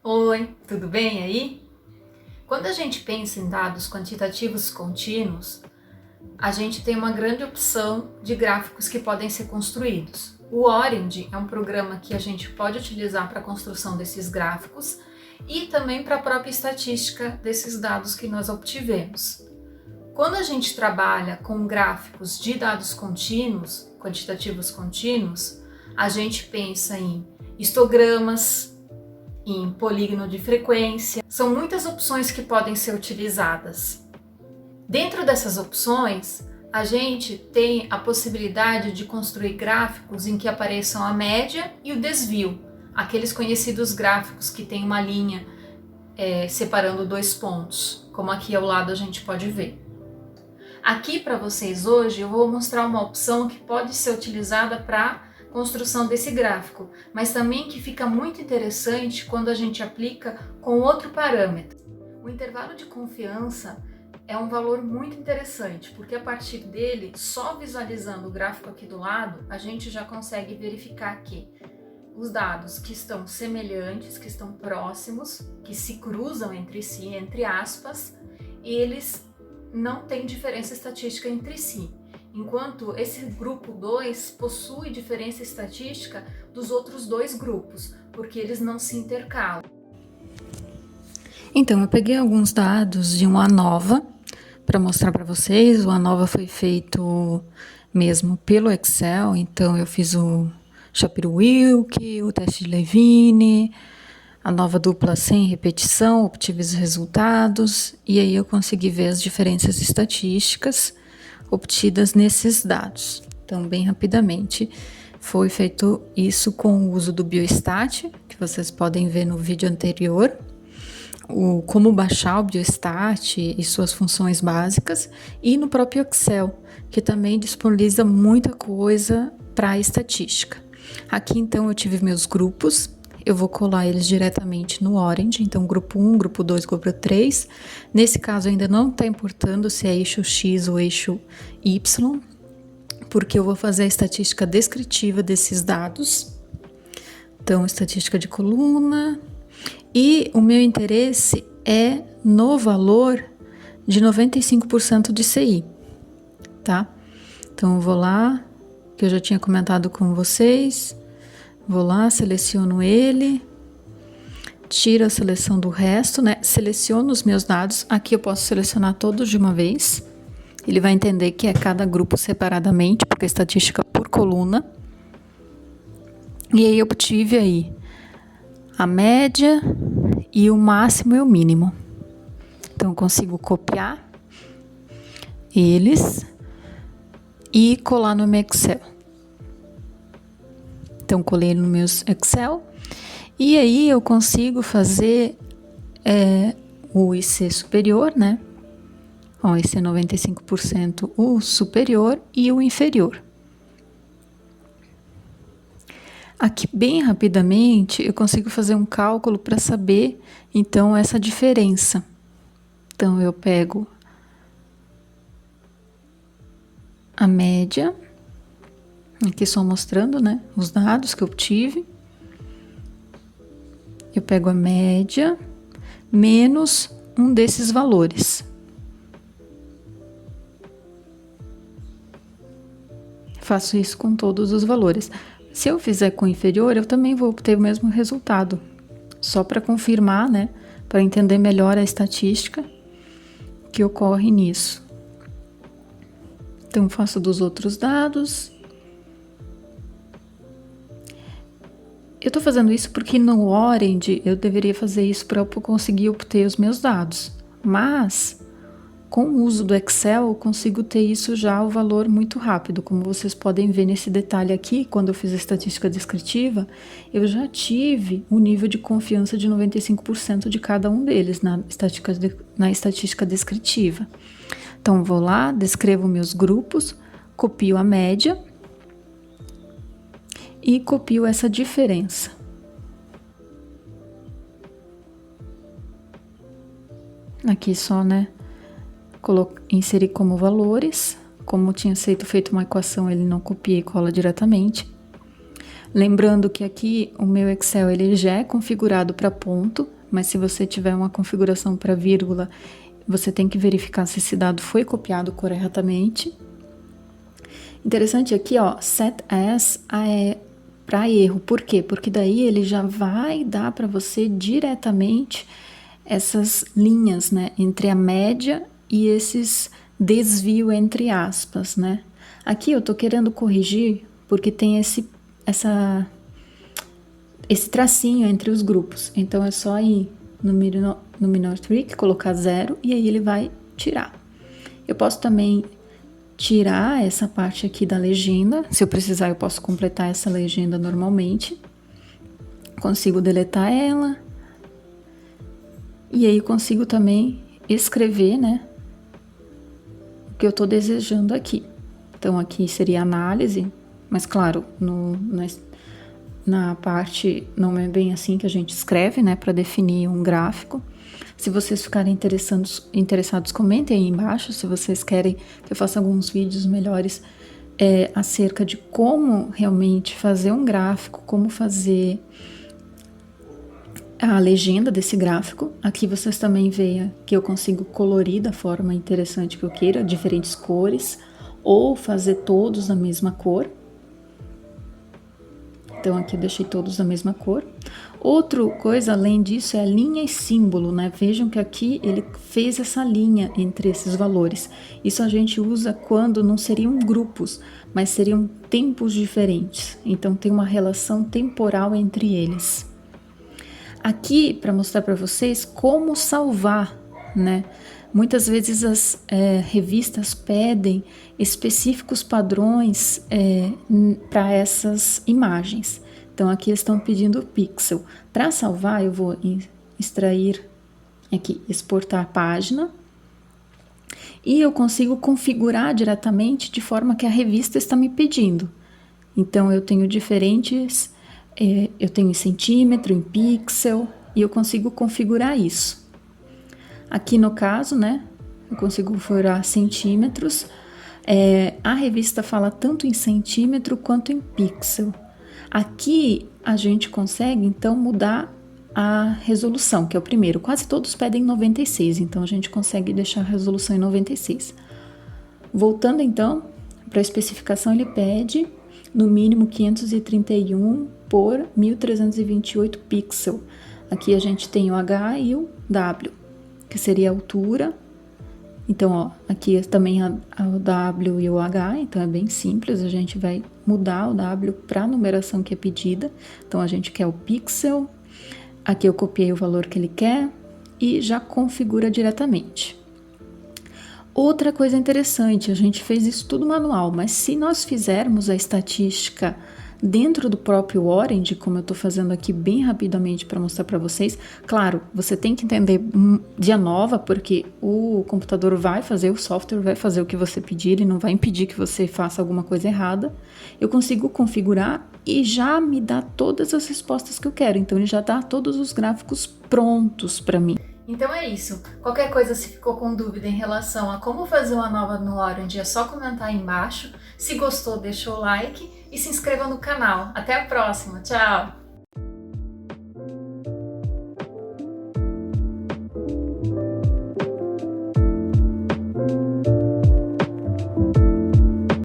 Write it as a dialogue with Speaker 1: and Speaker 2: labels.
Speaker 1: Oi, tudo bem aí? Quando a gente pensa em dados quantitativos contínuos, a gente tem uma grande opção de gráficos que podem ser construídos. O Orange é um programa que a gente pode utilizar para a construção desses gráficos e também para a própria estatística desses dados que nós obtivemos. Quando a gente trabalha com gráficos de dados contínuos, quantitativos contínuos, a gente pensa em histogramas, em polígono de frequência. São muitas opções que podem ser utilizadas. Dentro dessas opções, a gente tem a possibilidade de construir gráficos em que apareçam a média e o desvio, aqueles conhecidos gráficos que tem uma linha separando dois pontos, como aqui ao lado a gente pode ver. Aqui para vocês hoje eu vou mostrar uma opção que pode ser utilizada para construção desse gráfico, mas também que fica muito interessante quando a gente aplica com outro parâmetro. O intervalo de confiança é um valor muito interessante, porque a partir dele, só visualizando o gráfico aqui do lado, a gente já consegue verificar que os dados que estão semelhantes, que estão próximos, que se cruzam entre si, entre aspas, eles não têm diferença estatística entre si. Enquanto esse grupo 2 possui diferença estatística dos outros dois grupos, porque eles não se intercalam.
Speaker 2: Então, eu peguei alguns dados de uma ANOVA para mostrar para vocês. O ANOVA foi feito mesmo pelo Excel, então eu fiz o Shapiro-Wilk, o teste de Levine, a nova dupla sem repetição, obtive os resultados, e aí eu consegui ver as diferenças estatísticas obtidas nesses dados. Então, bem rapidamente, foi feito isso com o uso do Biostat, que vocês podem ver no vídeo anterior, como baixar o Biostat e suas funções básicas, e no próprio Excel, que também disponibiliza muita coisa para a estatística. Aqui, então, eu tive meus grupos. Eu vou colar eles diretamente no Orange, então grupo 1, grupo 2, grupo 3. Nesse caso ainda não está importando se é eixo X ou eixo Y, porque eu vou fazer a estatística descritiva desses dados. Então, estatística de coluna. E o meu interesse é no valor de 95% de CI, tá? Então, eu vou lá, que eu já tinha comentado com vocês. Vou lá, seleciono ele, tiro a seleção do resto, né? Seleciono os meus dados. Aqui eu posso selecionar todos de uma vez. Ele vai entender que é cada grupo separadamente, porque é estatística por coluna. E aí eu obtive aí a média e o máximo e o mínimo. Então eu consigo copiar eles e colar no meu Excel. Então, colei no meu Excel e aí eu consigo fazer o IC superior, né? Ó, esse é 95% o superior e o inferior. Aqui, bem rapidamente, eu consigo fazer um cálculo para saber, então, essa diferença. Então, eu pego a média. Aqui só mostrando, né, os dados que eu obtive. Eu pego a média menos um desses valores. Faço isso com todos os valores. Se eu fizer com inferior, eu também vou obter o mesmo resultado. Só para confirmar, né, para entender melhor a estatística que ocorre nisso. Então, faço dos outros dados. Eu estou fazendo isso porque no Orange eu deveria fazer isso para eu conseguir obter os meus dados. Mas, com o uso do Excel, eu consigo ter isso já o valor muito rápido. Como vocês podem ver nesse detalhe aqui, quando eu fiz a estatística descritiva, eu já tive um nível de confiança de 95% de cada um deles na estatística descritiva. Então, vou lá, descrevo meus grupos, copio a média e copio essa diferença. Aqui só, né, inseri como valores. Como tinha sido feita uma equação, ele não copia e cola diretamente. Lembrando que aqui o meu Excel ele já é configurado para ponto, mas se você tiver uma configuração para vírgula, você tem que verificar se esse dado foi copiado corretamente. Interessante aqui, ó, set as é para erro. Por quê? Porque daí ele já vai dar para você diretamente essas linhas, né, entre a média e esses desvio entre aspas, né? Aqui eu tô querendo corrigir porque tem esse tracinho entre os grupos. Então é só ir no minor trick, colocar 0 e aí ele vai tirar. Eu posso também tirar essa parte aqui da legenda. Se eu precisar, eu posso completar essa legenda normalmente. Consigo deletar ela. E aí consigo também escrever, né, o que eu estou desejando aqui. Então aqui seria análise, mas claro, na parte não é bem assim que a gente escreve, né, para definir um gráfico. Se vocês ficarem interessados, comentem aí embaixo se vocês querem que eu faça alguns vídeos melhores acerca de como realmente fazer um gráfico, como fazer a legenda desse gráfico. Aqui vocês também veem que eu consigo colorir da forma interessante que eu queira, diferentes cores, ou fazer todos da mesma cor. Então aqui eu deixei todos da mesma cor. Outra coisa além disso é a linha e símbolo, né? Vejam que aqui ele fez essa linha entre esses valores. Isso a gente usa quando não seriam grupos, mas seriam tempos diferentes. Então tem uma relação temporal entre eles. Aqui, para mostrar para vocês como salvar, né? Muitas vezes as revistas pedem específicos padrões para essas imagens. Então, aqui eles estão pedindo pixel. Para salvar, eu vou extrair aqui, exportar a página. E eu consigo configurar diretamente de forma que a revista está me pedindo. Então, eu tenho diferentes... eu tenho em centímetro, em pixel, e eu consigo configurar isso. Aqui no caso, né, eu consigo configurar centímetros. A revista fala tanto em centímetro quanto em pixel. Aqui a gente consegue, então, mudar a resolução, que é o primeiro. Quase todos pedem 96, então a gente consegue deixar a resolução em 96. Voltando, então, para a especificação, ele pede no mínimo 531 por 1328 pixels. Aqui a gente tem o H e o W, que seria a altura. Então, ó, aqui também o W e o H, então é bem simples, a gente vai mudar o W para a numeração que é pedida. Então, a gente quer o pixel, aqui eu copiei o valor que ele quer e já configura diretamente. Outra coisa interessante, a gente fez isso tudo manual, mas se nós fizermos a estatística dentro do próprio Orange, como eu estou fazendo aqui bem rapidamente para mostrar para vocês, claro, você tem que entender dia nova, porque o computador vai fazer, o software vai fazer o que você pedir, ele não vai impedir que você faça alguma coisa errada. Eu consigo configurar e já me dá todas as respostas que eu quero, então ele já dá todos os gráficos prontos para mim.
Speaker 1: Então é isso. Qualquer coisa, se ficou com dúvida em relação a como fazer uma nova no Orange, é só comentar aí embaixo. Se gostou, deixa o like e se inscreva no canal. Até a próxima. Tchau!